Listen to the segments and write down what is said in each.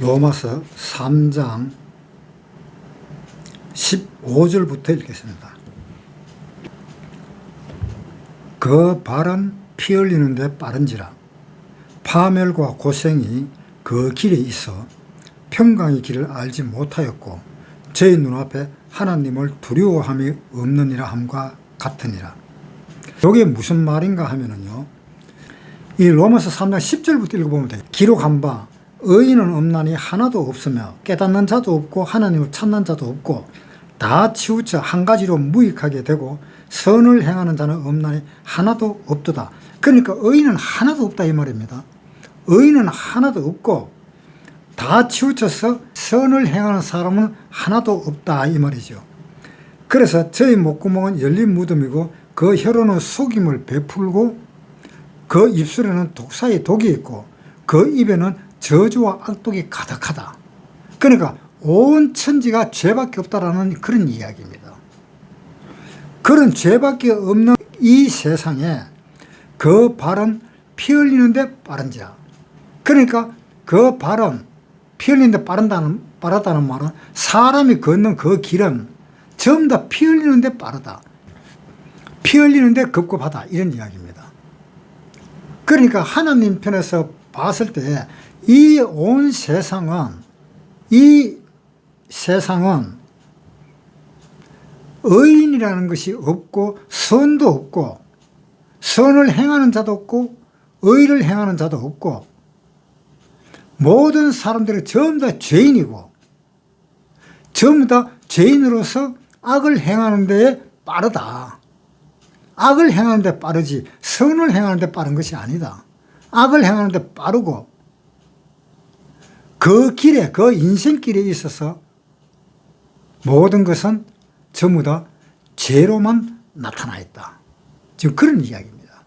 로마서 3장 15절부터 읽겠습니다. 그 발은 피 흘리는 데 빠른지라 파멸과 고생이 그 길에 있어 평강의 길을 알지 못하였고 저희 눈앞에 하나님을 두려워함이 없느니라 함과 같으니라. 이게 무슨 말인가 하면은요, 이 로마서 3장 10절부터 읽어보면 돼요. 기록한 바 의인은 없나니 하나도 없으며 깨닫는 자도 없고 하나님을 찾는 자도 없고 다 치우쳐 한 가지로 무익하게 되고 선을 행하는 자는 없나니 하나도 없도다. 그러니까 의인은 하나도 없다 이 말입니다. 의인은 하나도 없고 다 치우쳐서 선을 행하는 사람은 하나도 없다 이 말이죠. 그래서 저희 목구멍은 열린 무덤이고 그 혀로는 속임을 베풀고 그 입술에는 독사의 독이 있고 그 입에는 저주와 악독이 가득하다. 그러니까 온 천지가 죄밖에 없다라는 그런 이야기입니다. 그런 죄밖에 없는 이 세상에 그 발은 피 흘리는데 빠른지라. 그러니까 그 발은 피 흘리는데 빠르다는 말은 사람이 걷는 그 길은 전부 다 피 흘리는데 빠르다. 피 흘리는데 급급하다. 이런 이야기입니다. 그러니까 하나님 편에서 봤을 때 이 온 세상은 의인이라는 것이 없고 선도 없고 선을 행하는 자도 없고 의를 행하는 자도 없고 모든 사람들이 전부 다 죄인이고 전부 다 죄인으로서 악을 행하는 데에 빠르다. 악을 행하는 데 빠르지 선을 행하는 데 빠른 것이 아니다. 악을 행하는 데 빠르고 그 길에, 그 인생길에 있어서 모든 것은 전부 다 죄로만 나타나 있다. 지금 그런 이야기입니다.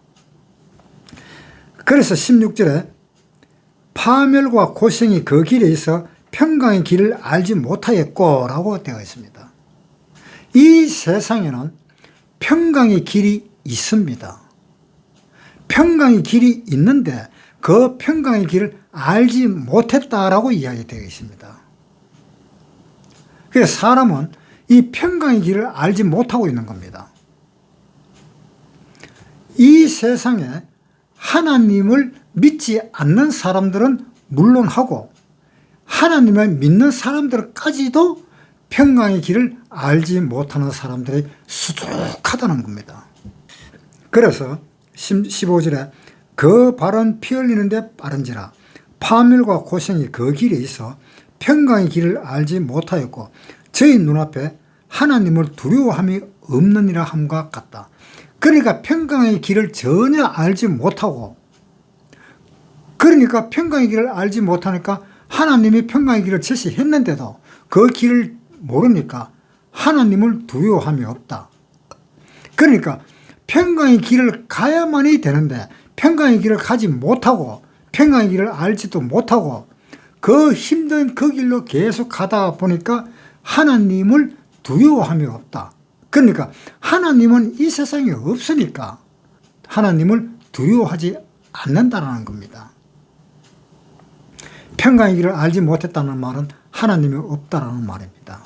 그래서 16절에 파멸과 고생이 그 길에 있어 평강의 길을 알지 못하였고 라고 되어 있습니다. 이 세상에는 평강의 길이 있습니다. 평강의 길이 있는데 그 평강의 길을 알지 못했다라고 이야기되어 있습니다. 그래서 사람은 이 평강의 길을 알지 못하고 있는 겁니다. 이 세상에 하나님을 믿지 않는 사람들은 물론하고 하나님을 믿는 사람들까지도 평강의 길을 알지 못하는 사람들이 수두룩하다는 겁니다. 그래서 15절에 그 발은 피 흘리는데 빠른지라 파멸과 고생이 그 길에 있어 평강의 길을 알지 못하였고 저희 눈앞에 하나님을 두려워함이 없느니라 함과 같다. 그러니까 평강의 길을 전혀 알지 못하고 그러니까 평강의 길을 알지 못하니까 하나님이 평강의 길을 제시했는데도 그 길을 모르니까 하나님을 두려워함이 없다. 그러니까 평강의 길을 가야만이 되는데 평강의 길을 가지 못하고 평강의 길을 알지도 못하고 그 힘든 그 길로 계속 가다 보니까 하나님을 두려워함이 없다. 그러니까 하나님은 이 세상에 없으니까 하나님을 두려워하지 않는다는 겁니다. 평강의 길을 알지 못했다는 말은 하나님이 없다라는 말입니다.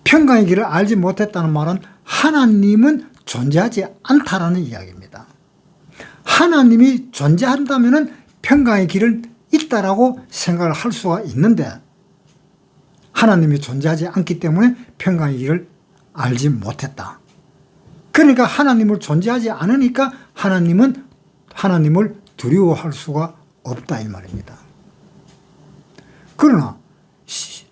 평강의 길을 알지 못했다는 말은 하나님은 존재하지 않다라는 이야기입니다. 하나님이 존재한다면 평강의 길은 있다라고 생각을 할 수가 있는데 하나님이 존재하지 않기 때문에 평강의 길을 알지 못했다. 그러니까 하나님을 존재하지 않으니까 하나님을 두려워할 수가 없다 이 말입니다. 그러나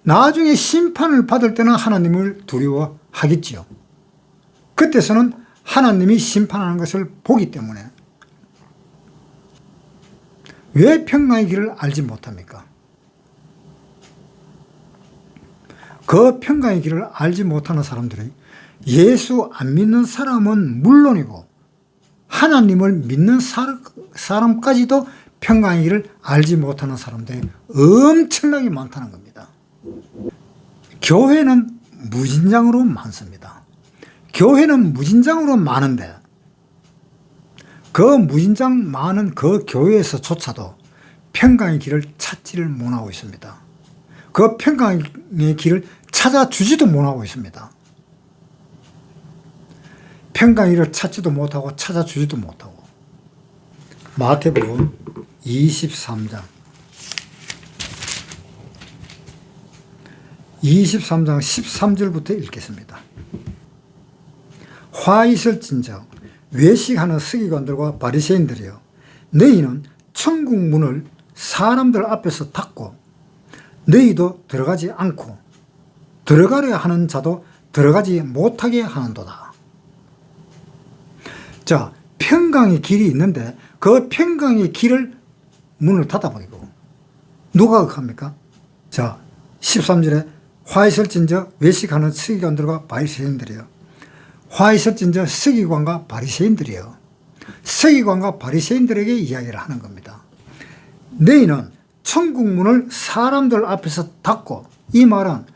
나중에 심판을 받을 때는 하나님을 두려워하겠지요. 그때서는 하나님이 심판하는 것을 보기 때문에 왜 평강의 길을 알지 못합니까? 그 평강의 길을 알지 못하는 사람들이 예수 안 믿는 사람은 물론이고 하나님을 믿는 사람까지도 평강의 길을 알지 못하는 사람들이 엄청나게 많다는 겁니다. 교회는 무진장으로 많습니다. 교회는 무진장으로 많은데 그 무진장 많은 그 교회에서조차도 평강의 길을 찾지를 못하고 있습니다. 그 평강의 길을 찾아주지도 못하고 있습니다. 평강의 길을 찾지도 못하고 찾아주지도 못하고. 마태복음 23장 13절부터 읽겠습니다. 화 있을진저 외식하는 서기관들과 바리새인들이여, 너희는 천국 문을 사람들 앞에서 닫고 너희도 들어가지 않고 들어가려 하는 자도 들어가지 못하게 하는도다. 자, 평강의 길이 있는데 그 평강의 길을 문을 닫아버리고 누가 합니까? 자, 13절에 화 있을진저 외식하는 서기관들과 바리새인들이여. 화 있을진저 서기관과 바리새인들이여. 서기관과 바리새인들에게 이야기를 하는 겁니다. 너희는 천국 문을 사람들 앞에서 닫고, 이 말은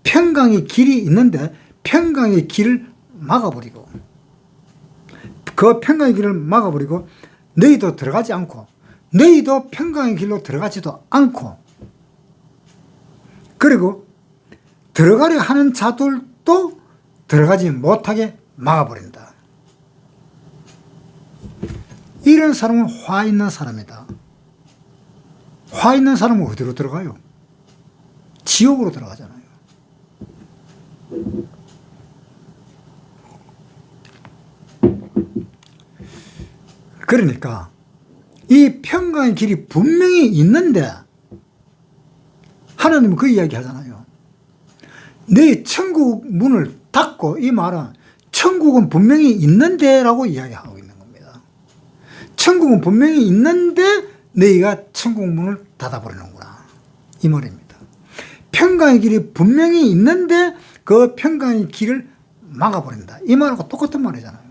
평강의 길이 있는데 평강의 길을 막아버리고, 그 평강의 길을 막아버리고 너희도 들어가지 않고 너희도 평강의 길로 들어가지도 않고, 그리고 들어가려 하는 자들도 들어가지 못하게 막아버린다. 이런 사람은 화 있는 사람이다. 화 있는 사람은 어디로 들어가요? 지옥으로 들어가잖아요. 그러니까 이 평강의 길이 분명히 있는데 하나님은 그 이야기 하잖아요. 내 천국 문을 닫고, 이 말은 천국은 분명히 있는데 라고 이야기하고 있는 겁니다. 천국은 분명히 있는데 너희가 천국 문을 닫아버리는구나, 이 말입니다. 평강의 길이 분명히 있는데 그 평강의 길을 막아버린다, 이 말하고 똑같은 말이잖아요.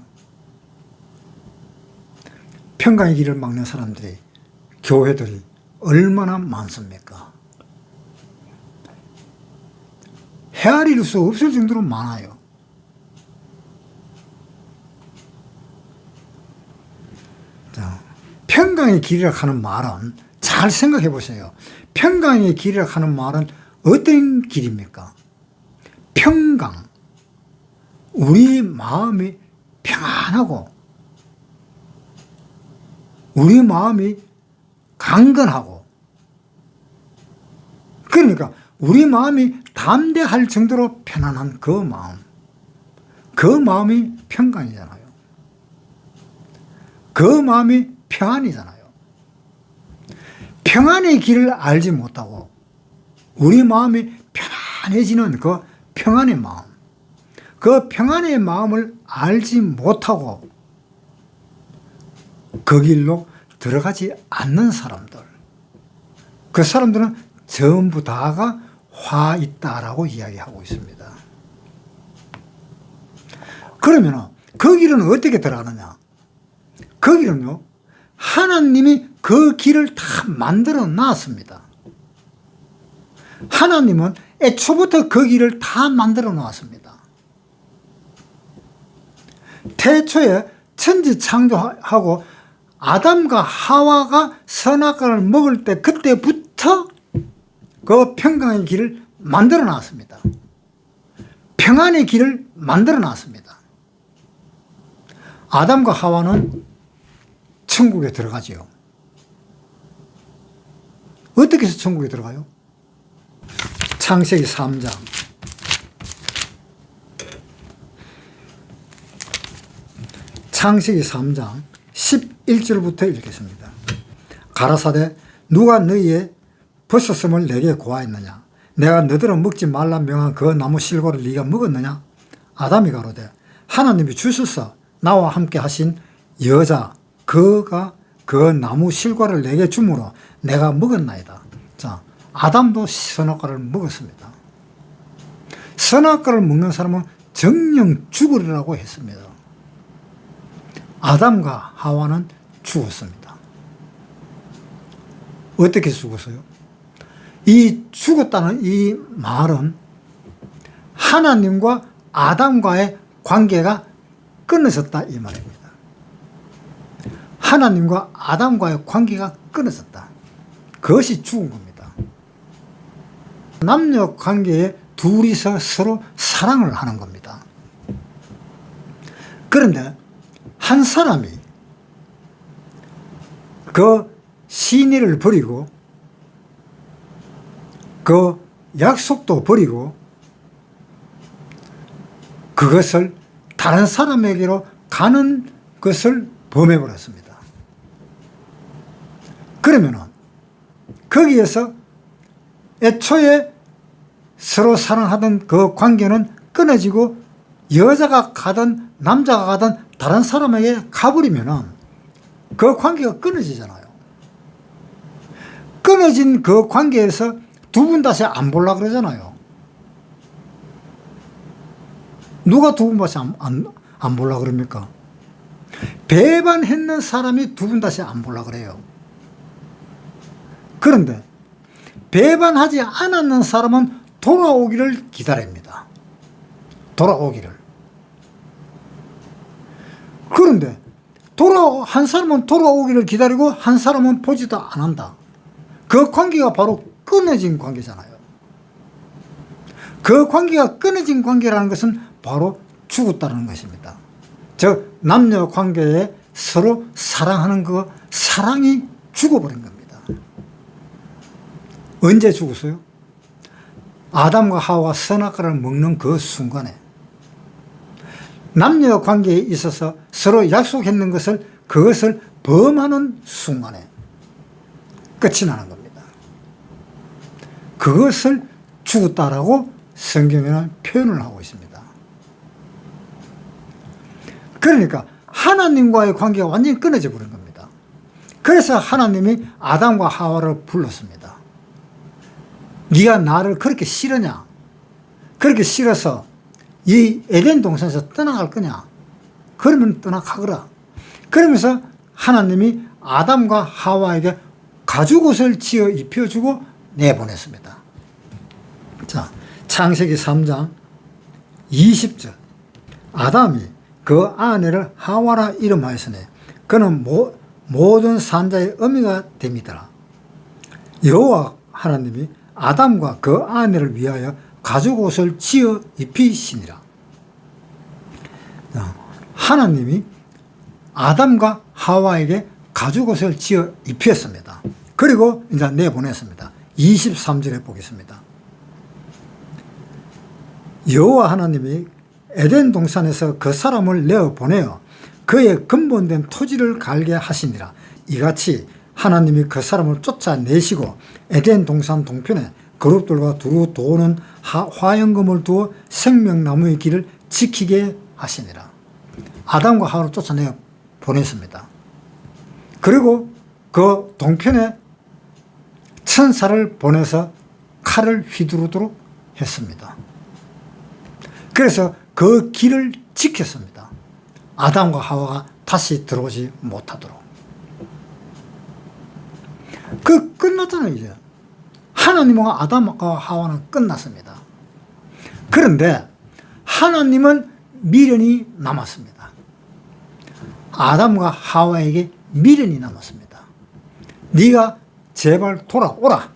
평강의 길을 막는 사람들이, 교회들이 얼마나 많습니까? 헤아릴 수 없을 정도로 많아요. 자, 평강의 길이라 하는 말은 잘 생각해 보세요. 평강의 길이라 하는 말은 어떤 길입니까? 평강, 우리 마음이 평안하고 우리 마음이 강건하고, 그러니까 우리 마음이 담대할 정도로 편안한 그 마음, 그 마음이 평강이잖아요. 그 마음이 평안이잖아요. 평안의 길을 알지 못하고 우리 마음이 편안해지는 그 평안의 마음, 그 평안의 마음을 알지 못하고 그 길로 들어가지 않는 사람들, 그 사람들은 전부 다가 화 있다라고 이야기하고 있습니다. 그러면 그 길은 어떻게 들어가느냐? 그 길은요, 하나님이 그 길을 다 만들어 놨습니다. 하나님은 애초부터 그 길을 다 만들어 놨습니다. 태초에 천지 창조하고 아담과 하와가 선악과를 먹을 때 그때부터 그 평강의 길을 만들어 놨습니다. 평안의 길을 만들어 놨습니다. 아담과 하와는 천국에 들어가지요. 어떻게 해서 천국에 들어가요? 창세기 3장 창세기 3장 11절부터 읽겠습니다. 가라사대 누가 너희의 버섯음을 내게 고하였느냐? 내가 너희들은 먹지 말라 명한 그 나무 실과를 네가 먹었느냐? 아담이 가로되 하나님이 주셔서 나와 함께 하신 여자 그가 그 나무 실과를 내게 주므로 내가 먹었나이다. 자, 아담도 선악과를 먹었습니다. 선악과를 먹는 사람은 정령 죽으리라고 했습니다. 아담과 하와는 죽었습니다. 어떻게 죽었어요? 이 죽었다는 이 말은 하나님과 아담과의 관계가 끊어졌다, 이 말입니다. 하나님과 아담과의 관계가 끊어졌다. 그것이 죽은 겁니다. 남녀 관계에 둘이서 서로 사랑을 하는 겁니다. 그런데 한 사람이 그 신의를 버리고 그 약속도 버리고 그것을 다른 사람에게로 가는 것을 범해버렸습니다. 그러면은 거기에서 애초에 서로 사랑하던 그 관계는 끊어지고 여자가 가든 남자가 가든 다른 사람에게 가버리면은 그 관계가 끊어지잖아요. 끊어진 그 관계에서 두 분 다시 안 보려고 그러잖아요. 누가 두 분 다시 안 보려고 그럽니까? 배반했는 사람이 두 분 다시 안 보려고 그래요. 그런데 배반하지 않았는 사람은 돌아오기를 기다립니다. 돌아오기를. 그런데 한 사람은 돌아오기를 기다리고 한 사람은 보지도 안 한다. 그 관계가 바로 끊어진 관계잖아요. 그 관계가 끊어진 관계라는 것은 바로 죽었다는 것입니다. 즉 남녀 관계에 서로 사랑하는 그 사랑이 죽어버린 겁니다. 언제 죽었어요? 아담과 하와가 선악과를 먹는 그 순간에 남녀 관계에 있어서 서로 약속했는 것을 그것을 범하는 순간에 끝이 나는 겁니다. 그것을 죽었다라고 성경에는 표현을 하고 있습니다. 그러니까 하나님과의 관계가 완전히 끊어져 버린 겁니다. 그래서 하나님이 아담과 하와를 불렀습니다. 네가 나를 그렇게 싫으냐? 그렇게 싫어서 이 에덴 동산에서 떠나갈 거냐? 그러면 떠나가거라. 그러면서 하나님이 아담과 하와에게 가죽옷을 지어 입혀주고 내보냈습니다. 자, 창세기 3장 20절. 아담이 그 아내를 하와라 이름하였으니 그는 모든 산자의 어미가 됨이더라. 여호와 하나님이 아담과 그 아내를 위하여 가죽옷을 지어 입히시니라. 하나님이 아담과 하와에게 가죽옷을 지어 입혔습니다. 그리고 이제 내보냈습니다. 23절에 보겠습니다. 여호와 하나님이 에덴 동산에서 그 사람을 내어 보내어 그의 근본된 토지를 갈게 하시니라. 이같이 하나님이 그 사람을 쫓아내시고 에덴 동산 동편에 그룹들과 두루 도는 화영금을 두어 생명나무의 길을 지키게 하시니라. 아담과 하와를 쫓아내어 보냈습니다. 그리고 그 동편에 천사를 보내서 칼을 휘두르도록 했습니다. 그래서 그 길을 지켰습니다. 아담과 하와가 다시 들어오지 못하도록. 끝났잖아요, 이제. 하나님과 아담과 하와는 끝났습니다. 그런데 하나님은 미련이 남았습니다. 아담과 하와에게 미련이 남았습니다. 네가 제발 돌아오라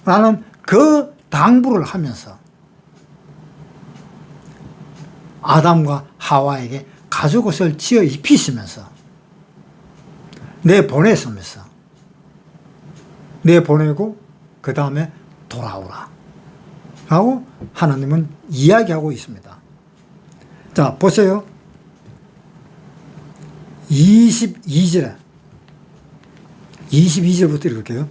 라는 그 당부를 하면서 아담과 하와에게 가죽옷을 지어 입히시면서 내보내고 그 다음에 돌아오라 라고 하나님은 이야기하고 있습니다. 자, 보세요. 22절부터 읽을게요.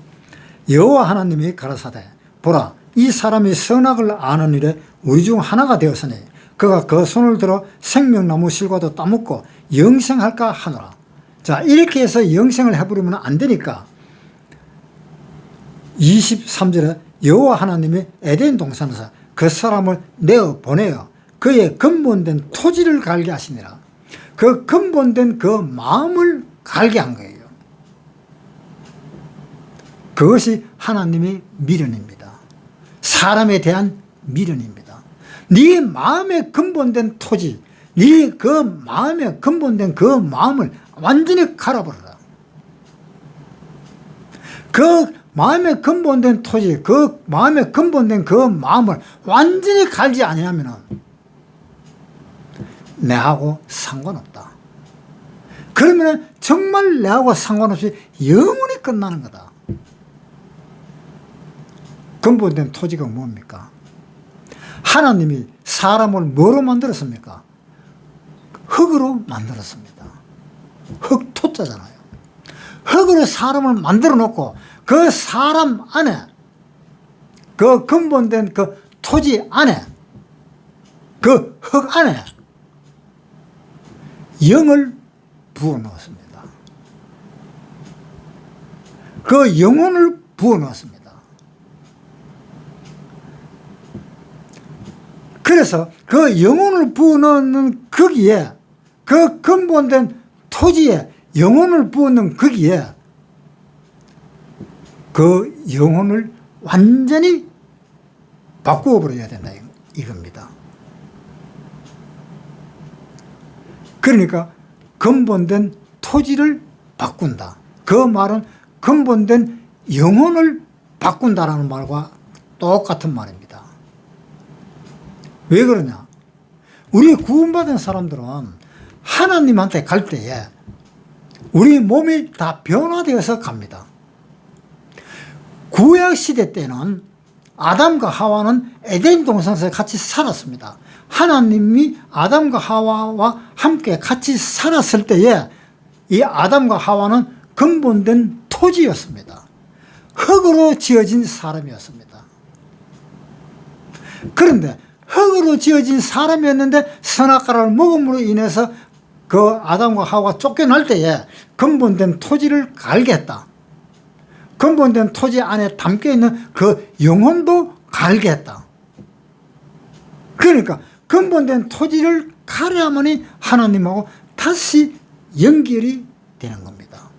여호와 하나님이 가라사대 보라, 이 사람이 선악을 아는 일에 우리 중 하나가 되었으니 그가 그 손을 들어 생명나무 실과도 따먹고 영생할까 하노라. 자, 이렇게 해서 영생을 해버리면 안 되니까 23절에 여호와 하나님이 에덴 동산에서 그 사람을 내어 보내어 그의 근본된 토지를 갈게 하시니라. 그 근본된 그 마음을 갈게 한 거예요. 그것이 하나님의 미련입니다. 사람에 대한 미련입니다. 네 마음의 근본된 토지, 네 그 마음의 근본된 그 마음을 완전히 갈아버려라. 그 마음의 근본된 토지, 그 마음의 근본된 그 마음을 완전히 갈지 아니하면은 내하고 상관없다. 그러면은 정말 내하고 상관없이 영원히 끝나는 거다. 근본된 토지가 뭡니까? 하나님이 사람을 뭐로 만들었습니까? 흙으로 만들었습니다. 흙토자잖아요. 흙으로 사람을 만들어 놓고 그 사람 안에, 그 근본된 그 토지 안에, 그 흙 안에 영을 부어 넣었습니다. 그 영혼을 부어 넣었습니다. 그래서 그 영혼을 부어 넣는 거기에, 그 근본된 토지에 영혼을 부어 넣는 거기에 그 영혼을 완전히 바꾸어 버려야 된다 이겁니다. 그러니까 근본된 토지를 바꾼다. 그 말은 근본된 영혼을 바꾼다라는 말과 똑같은 말입니다. 왜 그러냐? 우리 구원받은 사람들은 하나님한테 갈 때에 우리 몸이 다 변화되어서 갑니다. 구약시대 때는 아담과 하와는 에덴 동산에서 같이 살았습니다. 하나님이 아담과 하와와 함께 같이 살았을 때에 이 아담과 하와는 근본된 토지였습니다. 흙으로 지어진 사람이었습니다. 그런데 흙으로 지어진 사람이었는데 선악과를 먹음으로 인해서 그 아담과 하와가 쫓겨날 때에 근본된 토지를 갈게 했다. 근본된 토지 안에 담겨있는 그 영혼도 갈게 했다. 그러니까 근본된 토지를 가려야만이 하나님하고 다시 연결이 되는 겁니다.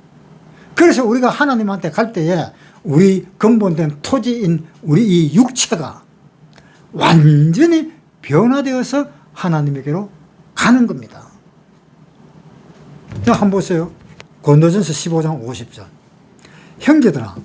그래서 우리가 하나님한테 갈 때에 우리 근본된 토지인 우리 이 육체가 완전히 변화되어서 하나님에게로 가는 겁니다. 자, 한번 보세요. 고린도전서 15장 50절. 형제들아,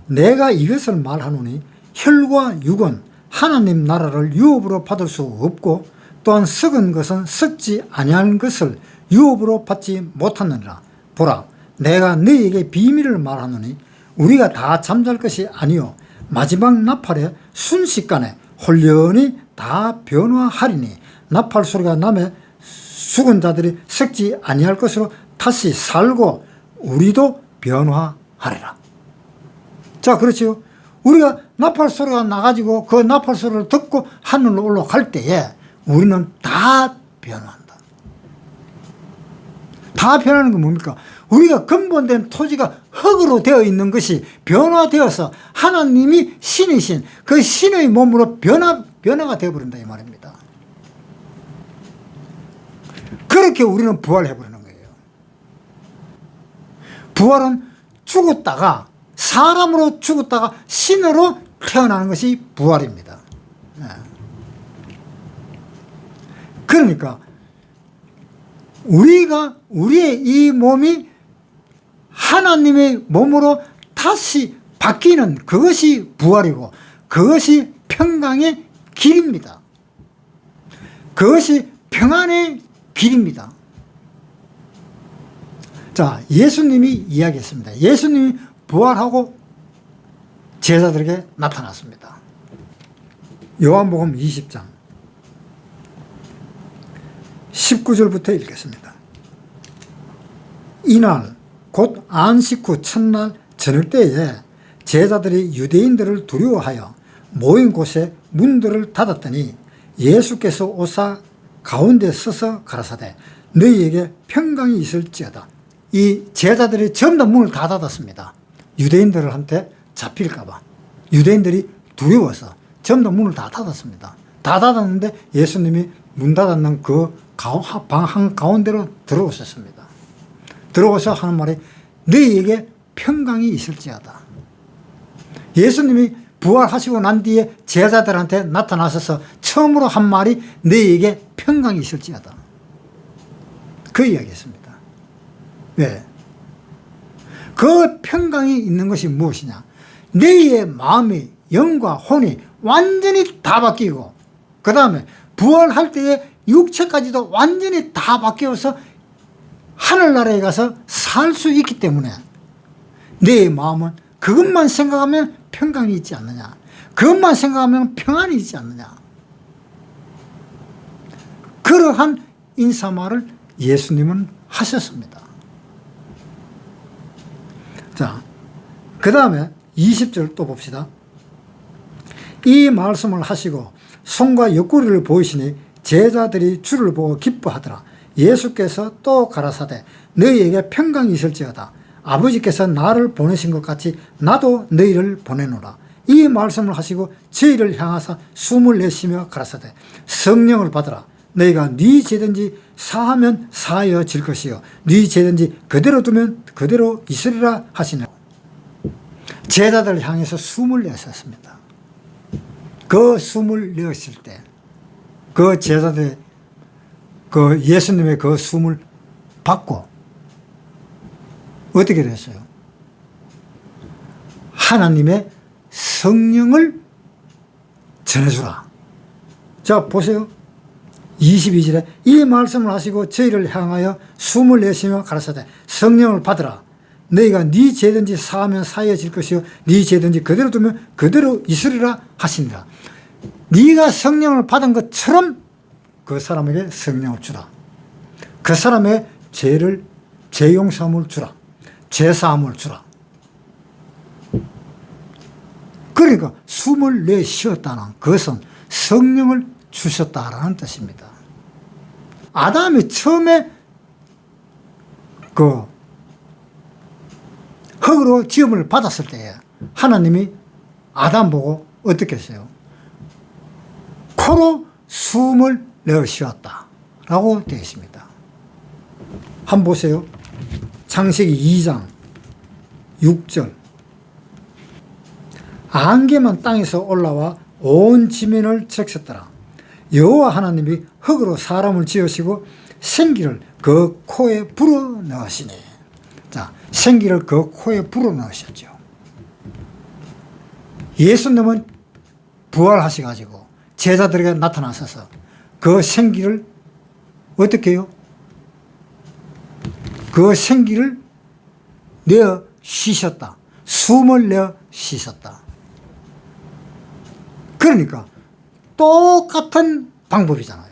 내가 이것을 말하노니 혈과 육은 하나님 나라를 유업으로 받을 수 없고 또한 썩은 것은 썩지 아니한 것을 유업으로 받지 못하느니라. 보라, 내가 너희에게 비밀을 말하노니 우리가 다 잠잘 것이 아니요 마지막 나팔에 순식간에 홀연히 다 변화하리니 나팔 소리가 나매 죽은 자들이 썩지 아니할 것으로 다시 살고 우리도 변화하리라. 자, 그렇죠. 우리가 나팔 소리가 나가지고 그 나팔 소리를 듣고 하늘로 올라갈 때에 우리는 다 변화한다. 다 변하는 건 뭡니까? 우리가 근본된 토지가 흙으로 되어 있는 것이 변화되어서 하나님이 신이신 그 신의 몸으로 변화가 되어버린다 이 말입니다. 그렇게 우리는 부활해버리는 거예요. 부활은 죽었다가 사람으로 죽었다가 신으로 태어나는 것이 부활입니다. 그러니까 우리의 이 몸이 하나님의 몸으로 다시 바뀌는 그것이 부활이고 그것이 평강의 길입니다. 그것이 평안의 길입니다. 자, 예수님이 이야기했습니다. 예수님이 부활하고 제자들에게 나타났습니다. 요한복음 20장 19절부터 읽겠습니다. 이날 곧 안식 후 첫날 저녁 때에 제자들이 유대인들을 두려워하여 모인 곳에 문들을 닫았더니 예수께서 오사 가운데 서서 가라사대 너희에게 평강이 있을지어다. 이 제자들이 전부 다 문을 다 닫았습니다. 유대인들한테 잡힐까봐 유대인들이 두려워서 전부 다 문을 다 닫았습니다. 다 닫았는데 예수님이 문 닫았는 그 방 한가운데로 들어오셨습니다. 들어오셔서 하는 말이 너희에게 평강이 있을지어다. 예수님이 부활하시고 난 뒤에 제자들한테 나타나셔서 처음으로 한 말이 너희에게 평강이 있을지어다. 그 이야기였습니다. 왜? 그 평강이 있는 것이 무엇이냐? 너희의 마음이 영과 혼이 완전히 다 바뀌고 그 다음에 부활할 때에 육체까지도 완전히 다 바뀌어서 하늘나라에 가서 살 수 있기 때문에 내 마음은 그것만 생각하면 평강이 있지 않느냐, 그것만 생각하면 평안이 있지 않느냐. 그러한 인사말을 예수님은 하셨습니다. 자, 그 다음에 20절 또 봅시다. 이 말씀을 하시고 손과 옆구리를 보이시니 제자들이 주를 보고 기뻐하더라. 예수께서 또 가라사대 너희에게 평강이 있을지어다. 아버지께서 나를 보내신 것 같이 나도 너희를 보내노라. 이 말씀을 하시고 저희를 향하사 숨을 내쉬며 가라사대 성령을 받으라. 너희가 네 죄든지 사하면 사하여질 것이요 네 죄든지 그대로 두면 그대로 있으리라 하시네. 제자들을 향해서 숨을 내셨습니다. 그 숨을 내었을 때 그 제자들 그 예수님의 그 숨을 받고 어떻게 됐어요? 하나님의 성령을 전해주라. 자, 보세요. 22절에 이 말씀을 하시고 저희를 향하여 숨을 내쉬며 가라사대 성령을 받으라. 너희가 네 죄든지 사하면 사해질 것이요 네 죄든지 그대로 두면 그대로 있으리라 하시니라. 네가 성령을 받은 것처럼 그 사람에게 성령을 주라. 그 사람의 죄를 죄 용서함을 주라. 죄 사함을 주라. 그러니까 숨을 내쉬었다는 그것은 성령을 주셨다라는 뜻입니다. 아담이 처음에 그 흙으로 지음을 받았을 때에 하나님이 아담 보고 어떻게 했어요? 코로 숨을 내쉬었다 라고 되어 있습니다. 한번 보세요. 창세기 2장 6절 안개만 땅에서 올라와 온 지면을 적셨더라. 여호와 하나님이 흙으로 사람을 지으시고 생기를 그 코에 불어넣으시니. 자, 생기를 그 코에 불어넣으셨죠. 예수님은 부활하셔가지고 제자들에게 나타나셔서 그 생기를 어떻게 해요? 그 생기를 내어 쉬셨다. 숨을 내어 쉬셨다. 그러니까 똑같은 방법이잖아요.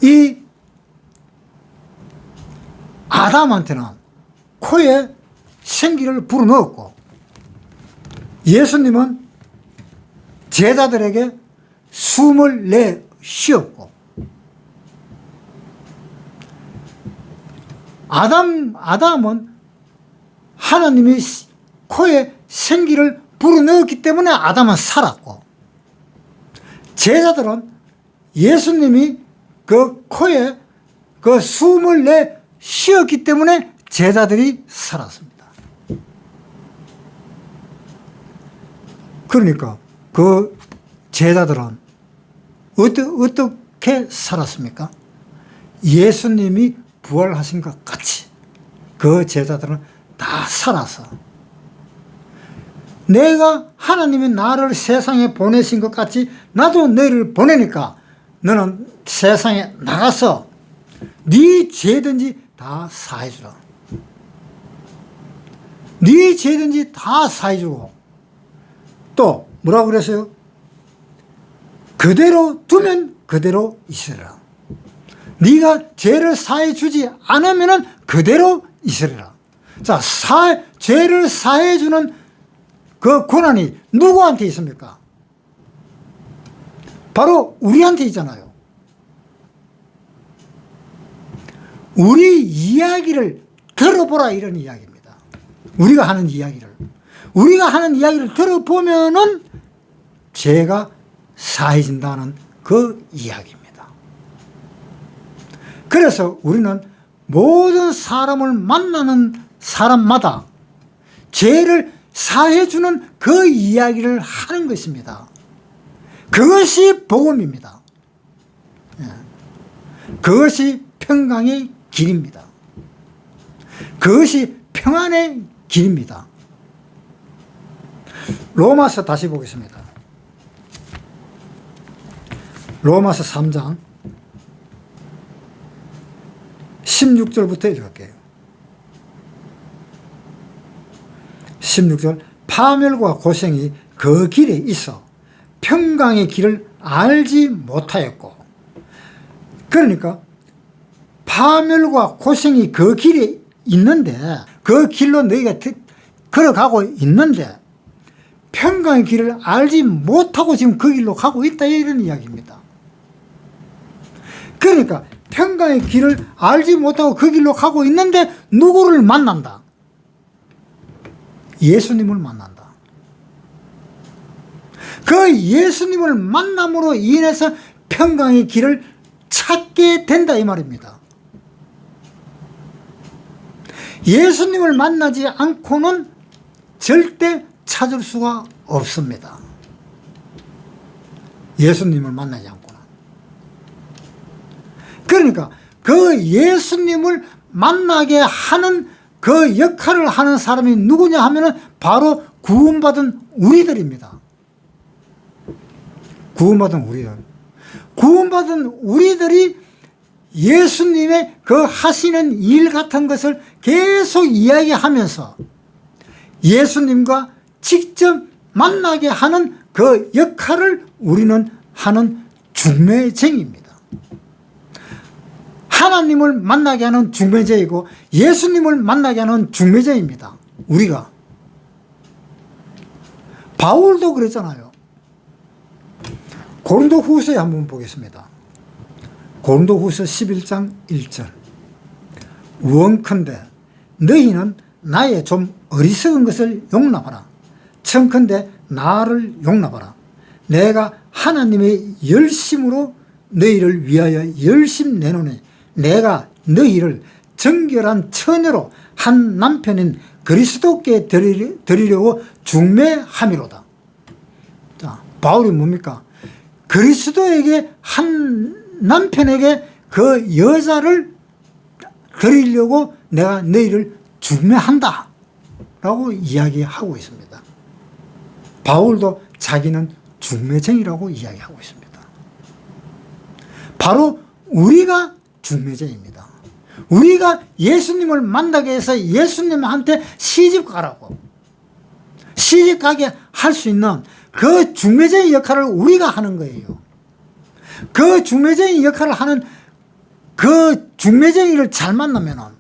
이 아담한테는 코에 생기를 불어넣었고 예수님은 제자들에게 숨을 내 쉬었고 아담은 하나님이 코에 생기를 불어넣었기 때문에 아담은 살았고 제자들은 예수님이 그 코에 그 숨을 내 쉬었기 때문에 제자들이 살았습니다. 그러니까 그 제자들은 어떻게 살았습니까? 예수님이 부활하신 것 같이 그 제자들은 다 살아서 내가 하나님이 나를 세상에 보내신 것 같이 나도 너희를 보내니까 너는 세상에 나가서 네 죄든지 다 사해주라. 네 죄든지 다 사해주고 또 뭐라고 그랬어요? 그대로 두면 그대로 있으리라. 네가 죄를 사해주지 않으면 그대로 있으리라. 자, 죄를 사해주는 그 권한이 누구한테 있습니까? 바로 우리한테 있잖아요. 우리 이야기를 들어보라 이런 이야기입니다. 우리가 하는 이야기를 들어보면은 죄가 사해진다는 그 이야기입니다. 그래서 우리는 모든 사람을 만나는 사람마다 죄를 사해주는 그 이야기를 하는 것입니다. 그것이 복음입니다. 그것이 평강의 길입니다. 그것이 평안의 길입니다. 로마서 다시 보겠습니다. 로마서 3장 16절부터 읽을게요. 16절 파멸과 고생이 그 길에 있어 평강의 길을 알지 못하였고, 그러니까 파멸과 고생이 그 길에 있는데, 그 길로 너희가 걸어가고 있는데 평강의 길을 알지 못하고 지금 그 길로 가고 있다, 이런 이야기입니다. 그러니까 평강의 길을 알지 못하고 그 길로 가고 있는데 누구를 만난다? 예수님을 만난다. 그 예수님을 만남으로 인해서 평강의 길을 찾게 된다, 이 말입니다. 예수님을 만나지 않고는 절대 찾을 수가 없습니다. 예수님을 만나지 않고는. 그러니까 그 예수님을 만나게 하는 그 역할을 하는 사람이 누구냐 하면은 바로 구원받은 우리들입니다. 구원받은 우리들. 구원받은 우리들이 예수님의 그 하시는 일 같은 것을 계속 이야기하면서 예수님과 직접 만나게 하는 그 역할을 우리는 하는 중매쟁이입니다. 하나님을 만나게 하는 중매쟁이고 예수님을 만나게 하는 중매쟁이입니다. 우리가. 바울도 그랬잖아요. 고린도후서에 한번 보겠습니다. 고린도후서 11장 1절. 원컨대 너희는 나의 좀 어리석은 것을 용납하라. 청컨대 나를 용납하라. 내가 하나님의 열심으로 너희를 위하여 열심 내노니 내가 너희를 정결한 처녀로 한 남편인 그리스도께 드리려고 중매함이로다. 자, 바울이 뭡니까? 그리스도에게 한 남편에게 그 여자를 드리려고 내가 너희를 중매한다 라고 이야기하고 있습니다. 바울도 자기는 중매쟁이라고 이야기하고 있습니다. 바로 우리가 중매쟁이입니다. 우리가 예수님을 만나게 해서 예수님한테 시집가라고, 시집가게 할 수 있는 그 중매쟁이 역할을 우리가 하는 거예요. 그 중매쟁이 역할을 하는 그 중매쟁이를 잘 만나면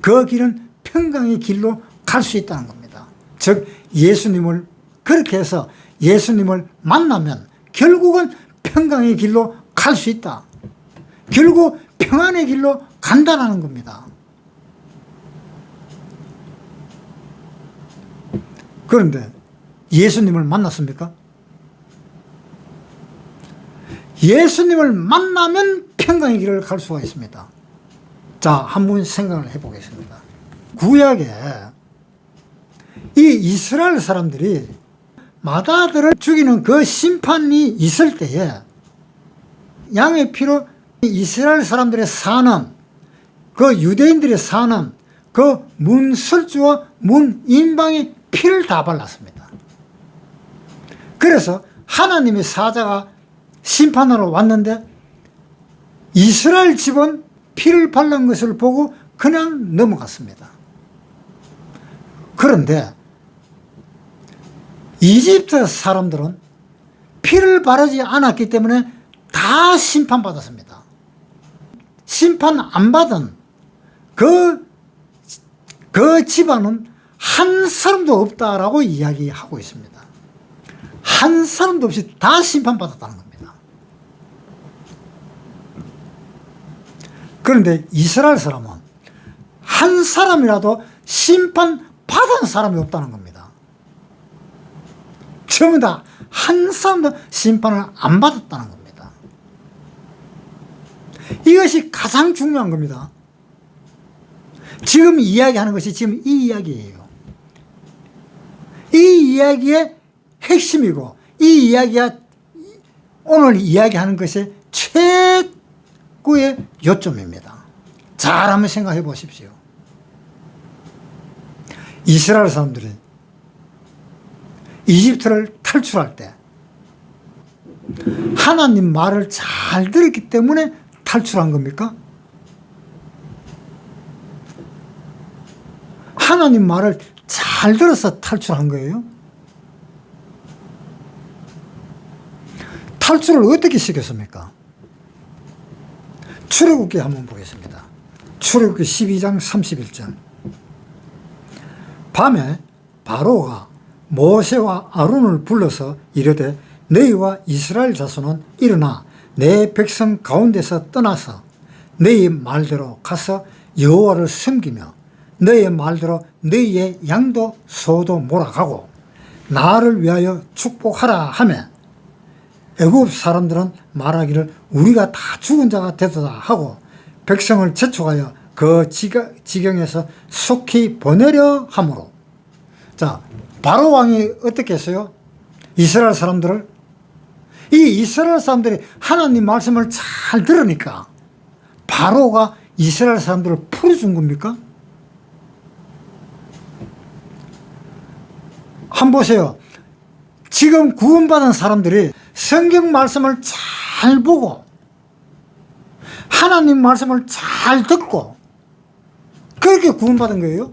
그 길은 평강의 길로 갈 수 있다는 겁니다. 즉 예수님을 그렇게 해서 예수님을 만나면 결국은 평강의 길로 갈 수 있다. 결국 평안의 길로 간다라는 겁니다. 그런데 예수님을 만났습니까? 예수님을 만나면 평강의 길을 갈 수가 있습니다. 자, 한번 생각을 해보겠습니다. 구약에 이 이스라엘 사람들이 마다들을 죽이는 그 심판이 있을 때에 양의 피로 이스라엘 사람들의 사는, 그 유대인들의 사는 그 문설주와 문인방의 피를 다 발랐습니다. 그래서 하나님의 사자가 심판하러 왔는데 이스라엘 집은 피를 바른 것을 보고 그냥 넘어갔습니다. 그런데 이집트 사람들은 피를 바르지 않았기 때문에 다 심판받았습니다. 심판 안 받은 그 집안은 한 사람도 없다라고 이야기하고 있습니다. 한 사람도 없이 다 심판받았다는 겁니다. 그런데 이스라엘 사람은 한 사람이라도 심판받은 사람이 없다는 겁니다. 전부 다 한 사람도 심판을 안 받았다는 겁니다. 이것이 가장 중요한 겁니다. 지금 이야기하는 것이 지금 이 이야기예요. 이 이야기의 핵심이고 이 이야기가 오늘 이야기하는 것이 최고의 요점입니다. 잘 한번 생각해 보십시오. 이스라엘 사람들이 이집트를 탈출할 때 하나님 말을 잘 들었기 때문에 탈출한 겁니까? 하나님 말을 잘 들어서 탈출한 거예요? 탈출을 어떻게 시켰습니까? 출애굽기 한번 보겠습니다. 출애굽기 12장 31절. 밤에 바로가 모세와 아론을 불러서 이르되 너희와 이스라엘 자손은 일어나 내 백성 가운데서 떠나서 너희 말대로 가서 여호와를 섬기며 너희 말대로 너희의 양도 소도 몰아가고 나를 위하여 축복하라 하며 애굽 사람들은 말하기를 우리가 다 죽은 자가 되도다 하고 백성을 재촉하여 그 지경에서 속히 보내려 하므로. 자, 바로 왕이 어떻게 했어요? 이스라엘 사람들을, 이 이스라엘 사람들이 하나님 말씀을 잘 들으니까 바로가 이스라엘 사람들을 풀어준 겁니까? 한번 보세요. 지금 구원받은 사람들이 성경 말씀을 잘 보고 하나님 말씀을 잘 듣고 그렇게 구원받은 거예요?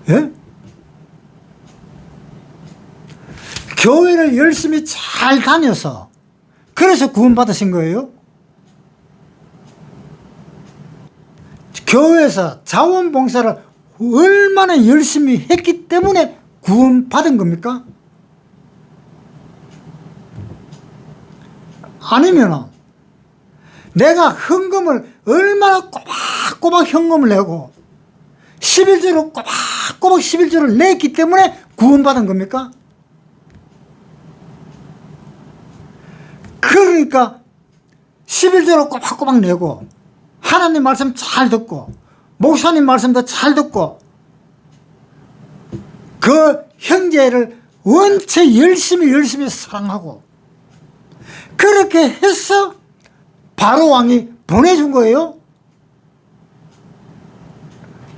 예? 교회를 열심히 잘 다녀서 그래서 구원받으신 거예요? 교회에서 자원봉사를 얼마나 열심히 했기 때문에 구원받은 겁니까? 아니면 내가 헌금을 얼마나 꼬박꼬박 헌금을 내고 11조를 꼬박꼬박 11조를 냈기 때문에 구원받은 겁니까? 그러니까 11조를 꼬박꼬박 내고 하나님 말씀 잘 듣고 목사님 말씀도 잘 듣고 그 형제를 원체 열심히 사랑하고 그렇게 해서 바로 왕이 보내준 거예요?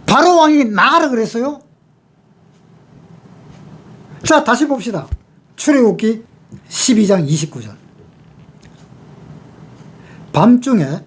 바로 왕이 나가라 그랬어요? 자, 다시 봅시다. 출애굽기 12장 29절. 밤중에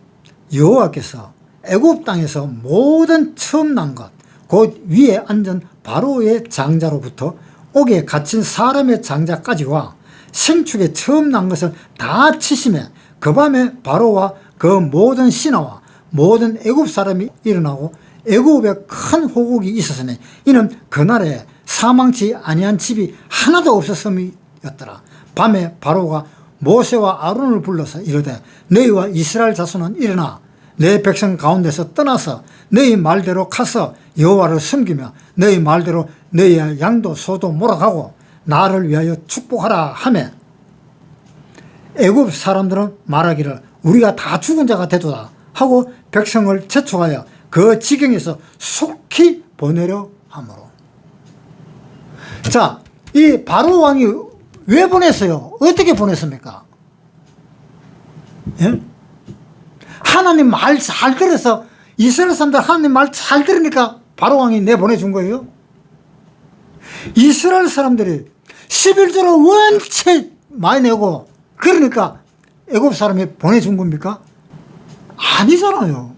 여호와께서 애굽 땅에서 모든 처음 난 것 곧 위에 앉은 바로의 장자로부터 옥에 갇힌 사람의 장자까지와 생축에 처음 난 것을 다 치심에 그 밤에 바로와 그 모든 신하와 모든 애굽 사람이 일어나고 애굽에 큰 호국이 있었으니 이는 그날에 사망치 아니한 집이 하나도 없었음이었더라. 밤에 바로가 모세와 아론을 불러서 이르되 너희와 이스라엘 자손은 일어나 내 백성 가운데서 떠나서 너희 말대로 가서 여호와를 섬기며 너희 말대로 너희의 양도 소도 몰아가고 나를 위하여 축복하라 하며 애굽 사람들은 말하기를 우리가 다 죽은 자가 되도다 하고 백성을 재촉하여 그 지경에서 속히 보내려 하므로. 자, 이 바로 왕이 왜 보냈어요? 어떻게 보냈습니까? 예? 하나님 말 잘 들어서 이스라엘 사람들 하나님 말 잘 들으니까 바로 왕이 내보내준 거예요? 이스라엘 사람들이 11조를 원체 많이 내고 그러니까 애굽 사람이 보내준 겁니까? 아니잖아요.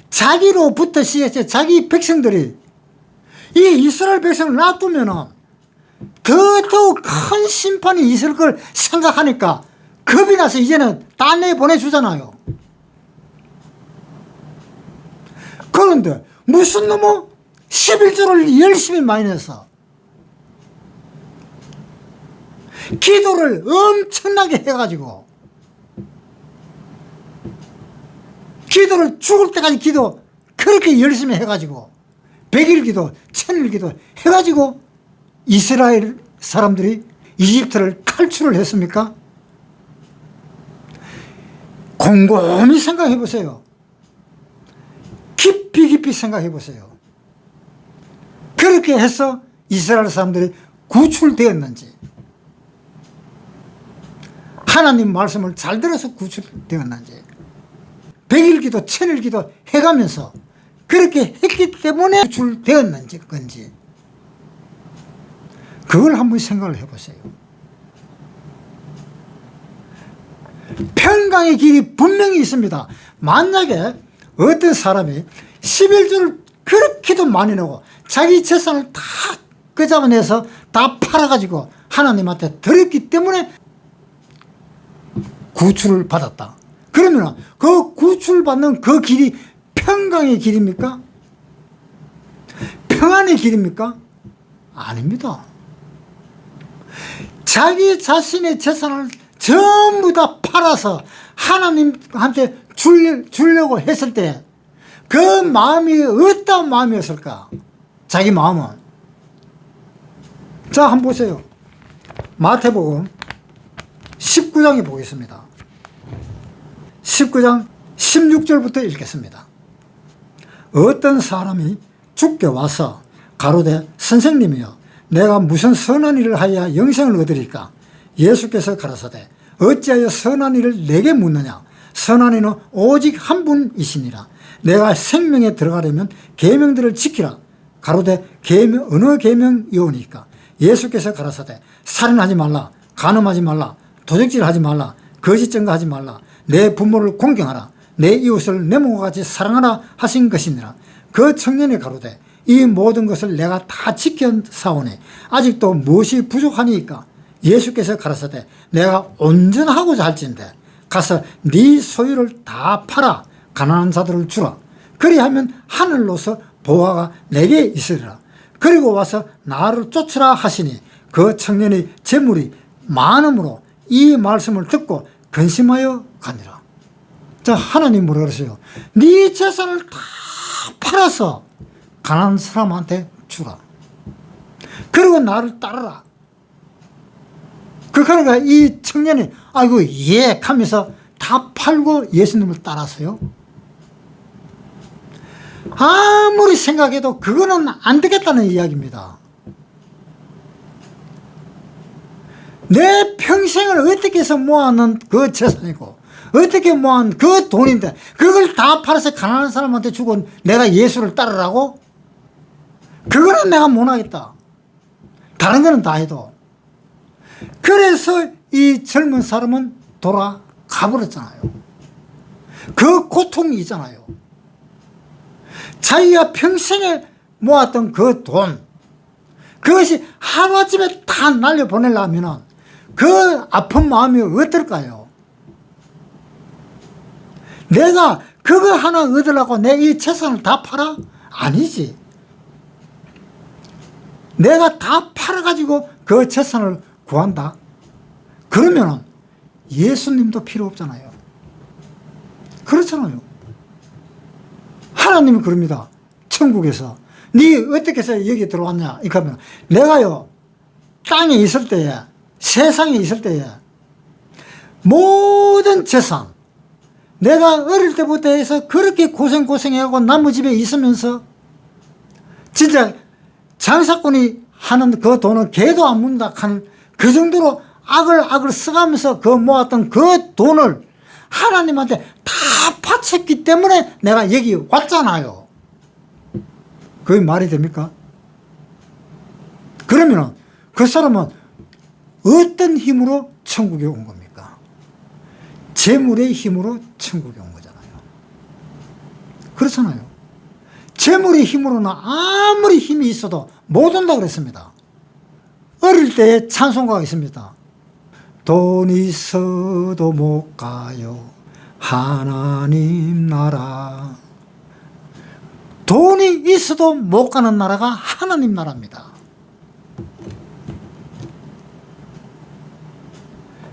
자기로부터 시작해 자기 백성들이 이 이스라엘 백성을 놔두면 더더욱 큰 심판이 있을 걸 생각하니까 겁이 나서 이제는 딴 데 보내주잖아요. 그런데 무슨 놈의 11조를 열심히 많이 내서 기도를 엄청나게 해가지고 기도를 죽을 때까지 기도 그렇게 열심히 해가지고 100일 기도 1000일 기도 해가지고 이스라엘 사람들이 이집트를 탈출을 했습니까? 곰곰이 생각해 보세요. 깊이 생각해 보세요. 그렇게 해서 이스라엘 사람들이 구출되었는지 하나님 말씀을 잘 들어서 구출되었는지 100일 기도 1000일 기도 해가면서 그렇게 했기 때문에 구출되었는지 건지 그걸 한번 생각을 해보세요. 평강의 길이 분명히 있습니다. 만약에 어떤 사람이 11조를 그렇게도 많이 내고 자기 재산을 다 끄잡아내서 다 팔아가지고 하나님한테 드렸기 때문에 구출을 받았다. 그러면 그 구출받는 그 길이 평강의 길입니까? 평안의 길입니까? 아닙니다. 자기 자신의 재산을 전부 다 팔아서 하나님한테 주려고 했을 때 그 마음이 어떤 마음이었을까? 자기 마음은. 자, 한번 보세요. 마태복음 19장에 보겠습니다. 19장 16절부터 읽겠습니다. 어떤 사람이 주께 와서 가로되 선생님이여 내가 무슨 선한 일을 하여야 영생을 얻으리까? 예수께서 가라사대 어찌하여 선한 일을 내게 묻느냐? 선한 이는 오직 한 분이시니라. 내가 생명에 들어가려면 계명들을 지키라. 가로되 어느 계명이오니까? 예수께서 가라사대 살인하지 말라, 간음하지 말라, 도적질하지 말라, 거짓 증거하지 말라, 내 부모를 공경하라, 내 이웃을 내 몸과 같이 사랑하라 하신 것이니라. 그 청년이 가로되 이 모든 것을 내가 다 지켰사오니 아직도 무엇이 부족하니까? 예수께서 가라사대 내가 온전하고자 할진대 가서 네 소유를 다 팔아 가난한 자들을 주라. 그리하면 하늘로서 보화가 내게 있으리라. 그리고 와서 나를 쫓으라 하시니 그 청년의 재물이 많음으로 이 말씀을 듣고 근심하여 가니라. 자, 하나님 뭐라 그러세요? 네 재산을 다 팔아서 가난한 사람한테 주라. 그리고 나를 따르라. 그러니까 이 청년이 아이고 예 하면서 다 팔고 예수님을 따라서요. 아무리 생각해도 그거는 안 되겠다는 이야기입니다. 내 평생을 어떻게 해서 모아놓은 그 재산이고 어떻게 모아놓은 그 돈인데 그걸 다 팔아서 가난한 사람한테 주고 내가 예수를 따르라고? 그거는 내가 못하겠다. 다른 거는 다 해도. 그래서 이 젊은 사람은 돌아가 버렸잖아요. 그 고통이 있잖아요. 자기가 평생에 모았던 그 돈, 그것이 하루아침에 다 날려보내려면 그 아픈 마음이 어떨까요? 내가 그거 하나 얻으려고 내 이 재산을 다 팔아? 아니지. 내가 다 팔아가지고 그 재산을 구한다? 그러면 예수님도 필요 없잖아요. 그렇잖아요. 하나님은 그럽니다. 천국에서 네 어떻게 해서 여기 들어왔냐? 이렇게 하면 내가요 땅에 있을 때에 세상에 있을 때에 모든 재산 내가 어릴 때부터 해서 그렇게 고생하고 남의 집에 있으면서 진짜 장사꾼이 하는 그 돈은 개도 안 문다 하는 그 정도로 악을 써가면서 그 모았던 그 돈을 하나님한테 다 바쳤기 때문에 내가 여기 왔잖아요. 그게 말이 됩니까? 그러면 그 사람은 어떤 힘으로 천국에 온 겁니까? 재물의 힘으로 천국에 온 거잖아요. 그렇잖아요. 재물의 힘으로는 아무리 힘이 있어도 못 온다 그랬습니다. 어릴 때 찬송가가 있습니다. 돈 있어도 못 가요 하나님 나라. 돈이 있어도 못 가는 나라가 하나님 나라입니다.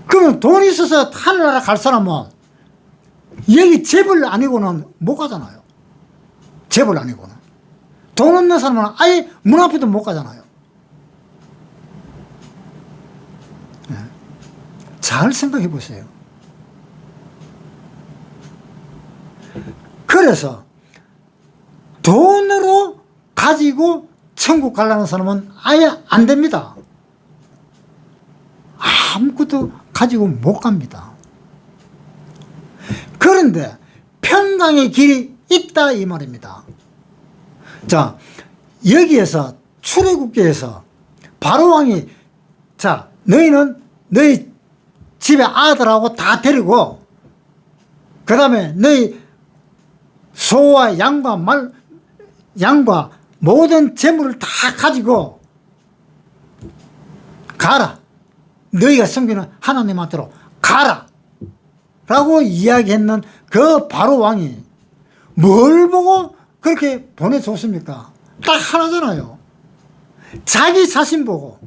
그러면 돈이 있어서 하늘나라 갈 사람은 여기 재벌 아니고는 못 가잖아요. 재벌 아니고는. 돈 없는 사람은 아예 문 앞에도 못 가잖아요. 잘 생각해 보세요. 그래서 돈으로 가지고 천국 가려는 사람은 아예 안 됩니다. 아무것도 가지고 못 갑니다. 그런데 평강의 길이 있다 이 말입니다. 자, 여기에서 출애굽기에서 바로왕이 자, 너희는 너희 집에 아들하고 다 데리고 그 다음에 너희 소와 양과 모든 재물을 다 가지고 가라. 너희가 섬기는 하나님한테로 가라. 라고 이야기했는 그 바로왕이 뭘 보고 그렇게 보내줬습니까? 딱 하나잖아요. 자기 자신 보고.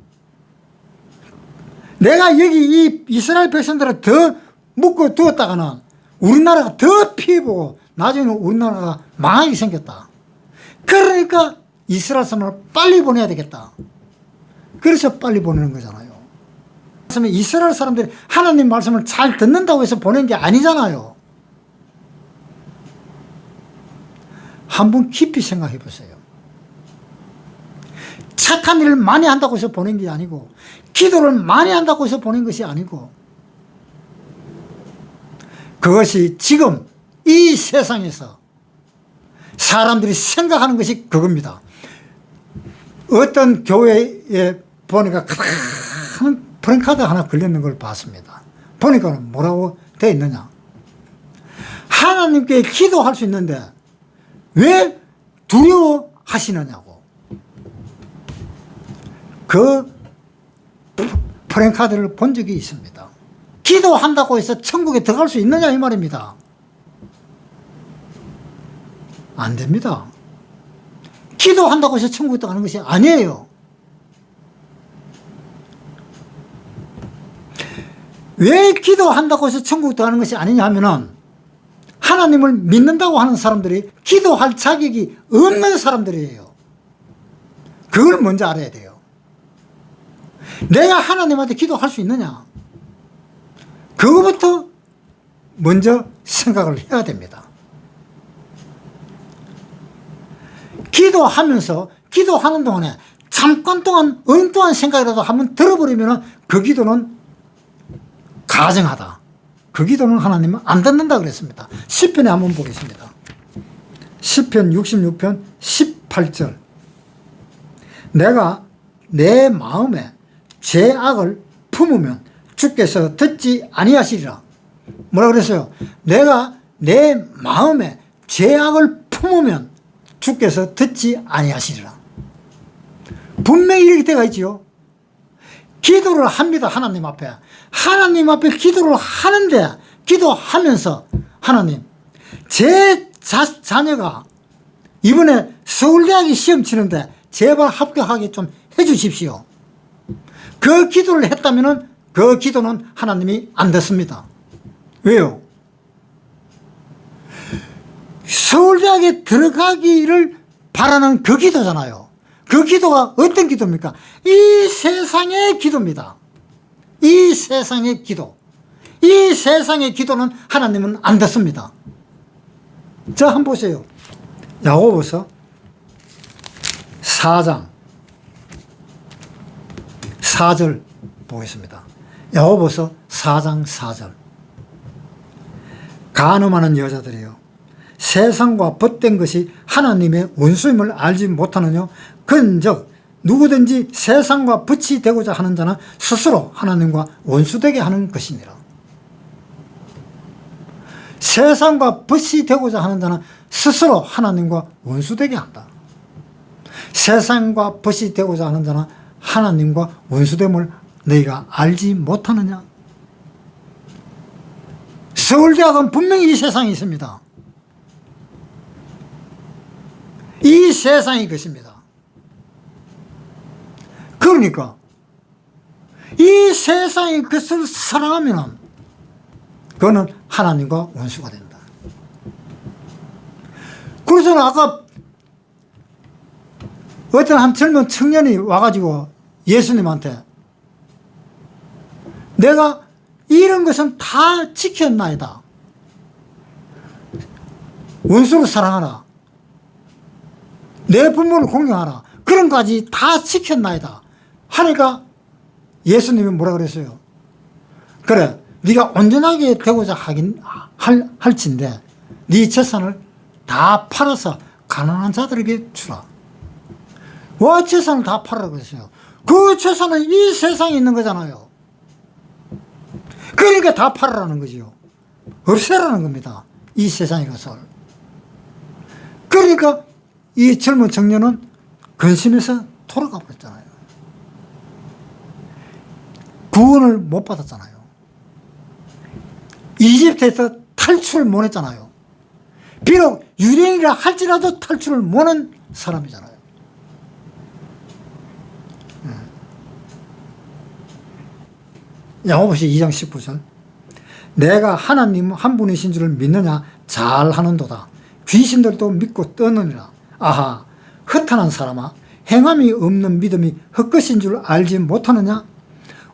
내가 여기 이 이스라엘 백성들을 더 묶어 두었다가는 우리나라가 더 피해보고 나중에는 우리나라가 망하게 생겼다. 그러니까 이스라엘 사람을 빨리 보내야 되겠다. 그래서 빨리 보내는 거잖아요. 이스라엘 사람들이 하나님 말씀을 잘 듣는다고 해서 보낸 게 아니잖아요. 한번 깊이 생각해 보세요. 착한 일을 많이 한다고 해서 보낸 게 아니고 기도를 많이 한다고 해서 보낸 것이 아니고 그것이 지금 이 세상에서 사람들이 생각하는 것이 그겁니다. 어떤 교회에 보니까 큰 프랭카드 하나 걸렸는 걸 봤습니다. 보니까 뭐라고 되어 있느냐. 하나님께 기도할 수 있는데 왜 두려워하시느냐고. 그 프랭카드를 본 적이 있습니다. 기도한다고 해서 천국에 들어갈 수 있느냐 이 말입니다. 안 됩니다. 기도한다고 해서 천국에 들어가는 것이 아니에요. 왜 기도한다고 해서 천국에 들어가는 것이 아니냐 하면은 하나님을 믿는다고 하는 사람들이 기도할 자격이 없는 사람들이에요. 그걸 먼저 알아야 돼요. 내가 하나님한테 기도할 수 있느냐? 그거부터 먼저 생각을 해야 됩니다. 기도하면서 기도하는 동안에 잠깐 동안 엉뚱한 생각이라도 한번 들어버리면 그 기도는 가정하다. 그 기도는 하나님은 안 듣는다 그랬습니다. 시편에 한번 보겠습니다. 시편 66편 18절. 내가 내 마음에 죄악을 품으면 주께서 듣지 아니하시리라. 뭐라 그랬어요? 내가 내 마음에 죄악을 품으면 주께서 듣지 아니하시리라. 분명히 이렇게 되어 있지요. 기도를 합니다. 하나님 앞에. 하나님 앞에 기도를 하는데 기도하면서 하나님 제 자녀가 이번에 서울대학에 시험 치는데 제발 합격하게 좀 해주십시오. 그 기도를 했다면 그 기도는 하나님이 안 듣습니다. 왜요? 서울대학에 들어가기를 바라는 그 기도잖아요. 그 기도가 어떤 기도입니까? 이 세상의 기도입니다. 이 세상의 기도. 이 세상의 기도는 하나님은 안 듣습니다. 자, 한번 보세요. 야고보서 4장 4절 보겠습니다. 야고보서 4장 4절. 간음하는 여자들이요, 세상과 벗된 것이 하나님의 원수임을 알지 못하느뇨. 그런즉 누구든지 세상과 벗이 되고자 하는 자는 스스로 하나님과 원수되게 하는 것이니라. 세상과 벗이 되고자 하는 자는 스스로 하나님과 원수되게 한다. 세상과 벗이 되고자 하는 자는 하나님과 원수됨을 너희가 알지 못하느냐. 서울대학은 분명히 이 세상에 있습니다. 이 세상이 것입니다. 그러니까 이 세상의 것을 사랑하면 그거는 하나님과 원수가 된다. 그래서 아까 어떤 한 젊은 청년이 와가지고 예수님한테 내가 이런 것은 다 지켰나이다. 원수를 사랑하라. 내 부모를 공경하라. 그런 까지 다 지켰나이다. 하니까 예수님이 뭐라 그랬어요? 그래, 네가 온전하게 되고자 하긴 할진데 네 재산을 다 팔아서 가난한 자들에게 주라. 왜 재산을 다 팔으라 그랬어요? 그 재산은 이 세상에 있는 거잖아요. 그러니까 다 팔으라는 거지요. 없애라는 겁니다. 이 세상의 것을. 그러니까 이 젊은 청년은 근심해서 돌아가 버렸잖아요. 구원을 못 받았잖아요. 이집트에서 탈출을 못 했잖아요. 비록 유령이라 할지라도 탈출을 못한 사람이잖아요. 야고보서 2장 19절. 내가 하나님 한 분이신 줄을 믿느냐 잘하는도다. 귀신들도 믿고 떠느니라. 아하, 허탄한 사람아, 행함이 없는 믿음이 헛것인 줄 알지 못하느냐?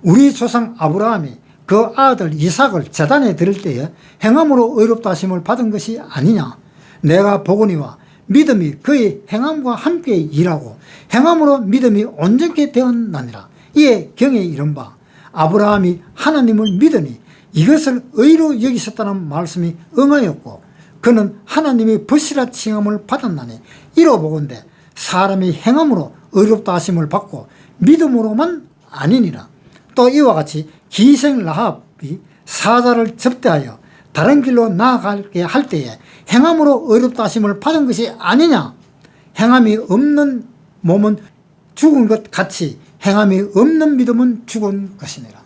우리 조상 아브라함이 그 아들 이삭을 제단에 드릴 때에 행함으로 의롭다 하심을 받은 것이 아니냐? 내가 보거니와 믿음이 그의 행함과 함께 일하고 행함으로 믿음이 온전케 되었나니라. 이에 경에 이른바 아브라함이 하나님을 믿으니 이것을 의로 여기셨다는 말씀이 응하였고 그는 하나님의 벗이라 칭함을 받았나니 이로 보건대 사람이 행함으로 의롭다 하심을 받고 믿음으로만 아니니라. 또 이와 같이 기생 라합이 사자를 접대하여 다른 길로 나아가게 할 때에 행함으로 의롭다 하심을 받은 것이 아니냐. 행함이 없는 몸은 죽은 것 같이 행함이 없는 믿음은 죽은 것이니라.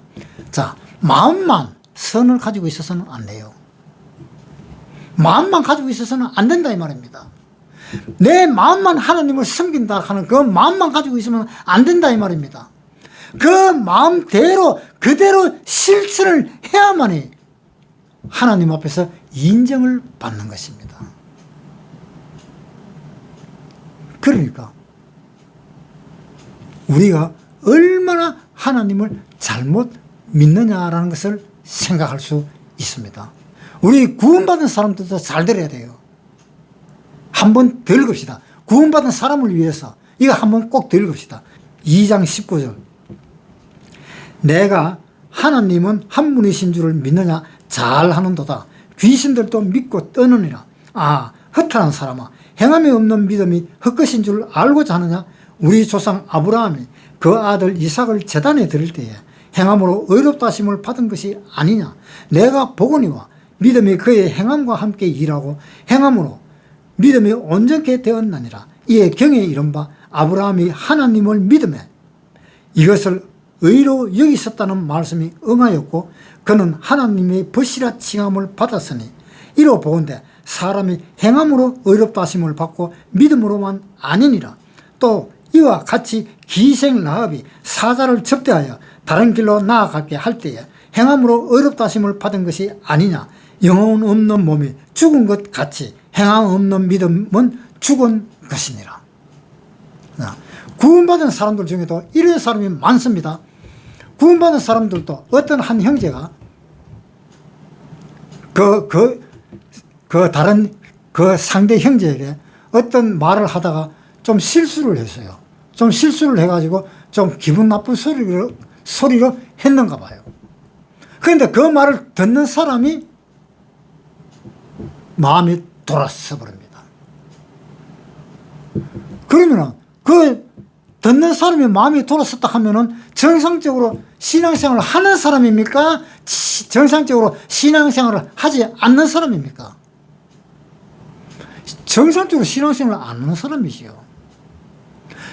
자, 마음만 선을 가지고 있어서는 안 돼요. 마음만 가지고 있어서는 안 된다 이 말입니다. 내 마음만 하나님을 섬긴다 하는 그 마음만 가지고 있으면 안 된다 이 말입니다. 그 마음대로 그대로 실천을 해야만이 하나님 앞에서 인정을 받는 것입니다. 그러니까 우리가 얼마나 하나님을 잘못 믿느냐라는 것을 생각할 수 있습니다. 우리 구원받은 사람들도 잘 들어야 돼요. 한번 더 읽읍시다. 구원받은 사람을 위해서 이거 한번 꼭 더 읽읍시다. 2장 19절. 내가 하나님은 한 분이신 줄을 믿느냐 잘하는도다. 귀신들도 믿고 떠느니라. 아, 허탄한 사람아, 행함이 없는 믿음이 헛것인 줄 알고자 하느냐? 우리 조상 아브라함이 그 아들 이삭을 제단에 드릴 때에 행함으로 의롭다 하심을 받은 것이 아니냐? 내가 보거니와 믿음이 그의 행함과 함께 일하고 행함으로 믿음이 온전케 되었나니라. 이에 경에 이른바 아브라함이 하나님을 믿음에 이것을 의로 여기셨다는 말씀이 응하였고 그는 하나님의 벗이라 칭함을 받았으니 이로 보건대 사람이 행함으로 의롭다 하심을 받고 믿음으로만 아니니라. 또 이와 같이 기생 라합이 사자를 접대하여 다른 길로 나아가게 할 때에 행함으로 의롭다 하심을 받은 것이 아니냐. 영혼 없는 몸이 죽은 것 같이 행함 없는 믿음은 죽은 것이니라. 구원받은 사람들 중에도 이런 사람이 많습니다. 구원받은 사람들도 어떤 한 형제가 다른 상대 형제에게 어떤 말을 하다가 좀 실수를 했어요. 좀 실수를 해가지고 좀 기분 나쁜 소리로 했는가 봐요. 그런데 그 말을 듣는 사람이 마음이 돌아서 버립니다. 그러면은 그 듣는 사람이 마음이 돌아섰다 하면은 정상적으로 신앙생활을 하는 사람입니까? 정상적으로 신앙생활을 하지 않는 사람입니까? 정상적으로 신앙생활을 안 하는 사람이지요.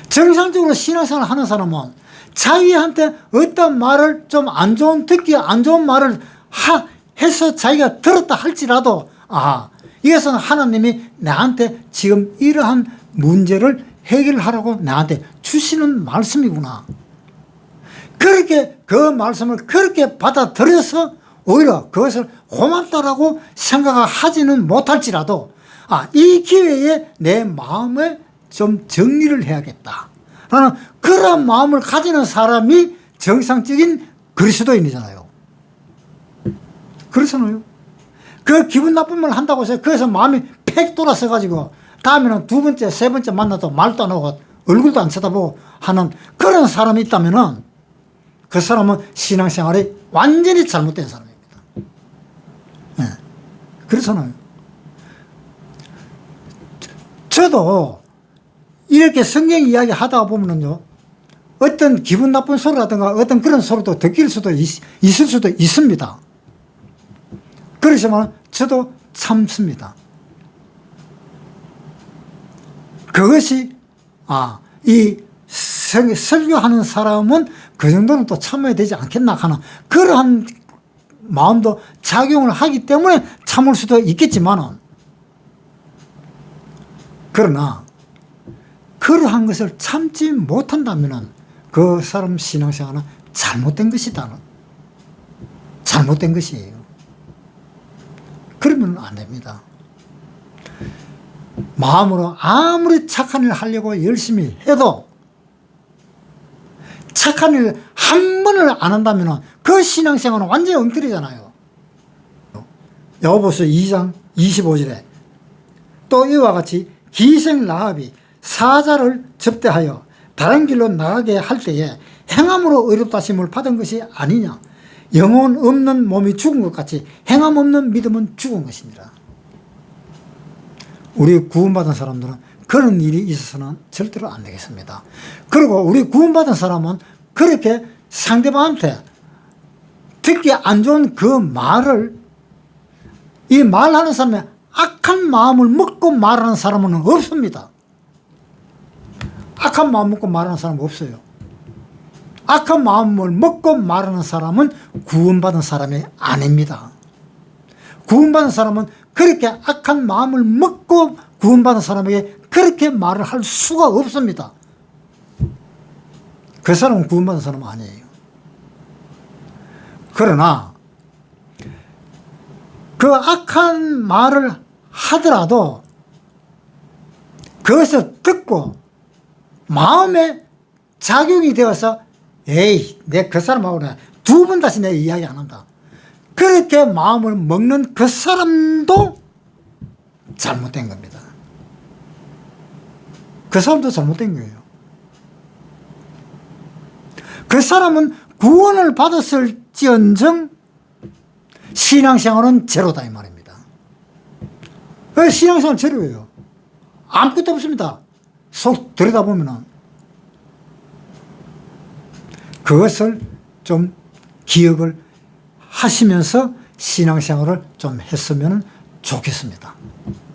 정상적으로 신앙생활을 하는 사람은 자기한테 어떤 말을 좀 안 좋은, 듣기 안 좋은 말을 해서 자기가 들었다 할지라도 이것은 하나님이 나한테 지금 이러한 문제를 해결하라고 나한테 주시는 말씀이구나. 그렇게 그 말씀을 그렇게 받아들여서 오히려 그것을 고맙다라고 생각하지는 못할지라도 이 기회에 내 마음에 좀 정리를 해야겠다 라는 그런 마음을 가지는 사람이 정상적인 그리스도인이잖아요. 그렇잖아요. 그 기분 나쁜 말 한다고 해서 그래서 마음이 팩 돌아서 가지고 다음에는 두 번째, 세 번째 만나도 말도 안 하고 얼굴도 안 쳐다보고 하는 그런 사람이 있다면은 그 사람은 신앙생활이 완전히 잘못된 사람입니다. 네. 그렇잖아요. 저도 이렇게 성경 이야기 하다가 보면은요, 어떤 기분 나쁜 소리라든가 어떤 그런 소리도 듣길 수도 있을 수도 있습니다. 그렇지만 저도 참습니다. 그것이 이 설교하는 사람은 그 정도는 또 참아야 되지 않겠나 하는 그러한 마음도 작용을 하기 때문에 참을 수도 있겠지만, 그러나 그러한 것을 참지 못한다면 그 사람 신앙생활은 잘못된 것이다. 잘못된 것이에요. 그러면 안 됩니다. 마음으로 아무리 착한 일을 하려고 열심히 해도 착한 일 한 번을 안 한다면 그 신앙생활은 완전히 엉터리잖아요. 야고보서 2장 25절에 또 이와 같이 기생 라합이 사자를 접대하여 다른 길로 나가게 할 때에 행함으로 의롭다 하심을 받은 것이 아니냐. 영혼 없는 몸이 죽은 것 같이 행함 없는 믿음은 죽은 것입니다. 우리 구원받은 사람들은 그런 일이 있어서는 절대로 안 되겠습니다. 그리고 우리 구원받은 사람은 그렇게 상대방한테 듣기 안 좋은 그 말을, 이 말하는 사람의 악한 마음을 먹고 말하는 사람은 없습니다. 악한 마음 먹고 말하는 사람은 없어요. 악한 마음을 먹고 말하는 사람은 구원받은 사람이 아닙니다. 구원받은 사람은 그렇게 악한 마음을 먹고 구원받은 사람에게 그렇게 말을 할 수가 없습니다. 그 사람은 구원받은 사람은 아니에요. 그러나 그 악한 말을 하더라도 그것을 듣고 마음에 작용이 되어서 에이, 내 그 사람하고 두 번 다시 내 이야기 안 한다. 그렇게 마음을 먹는 그 사람도 잘못된 겁니다. 그 사람도 잘못된 거예요. 그 사람은 구원을 받았을지언정 신앙생활은 제로다 이 말입니다. 신앙생활은 제로예요. 아무것도 없습니다. 속 들여다보면은. 그것을 좀 기억을 하시면서 신앙생활을 좀 했으면 좋겠습니다.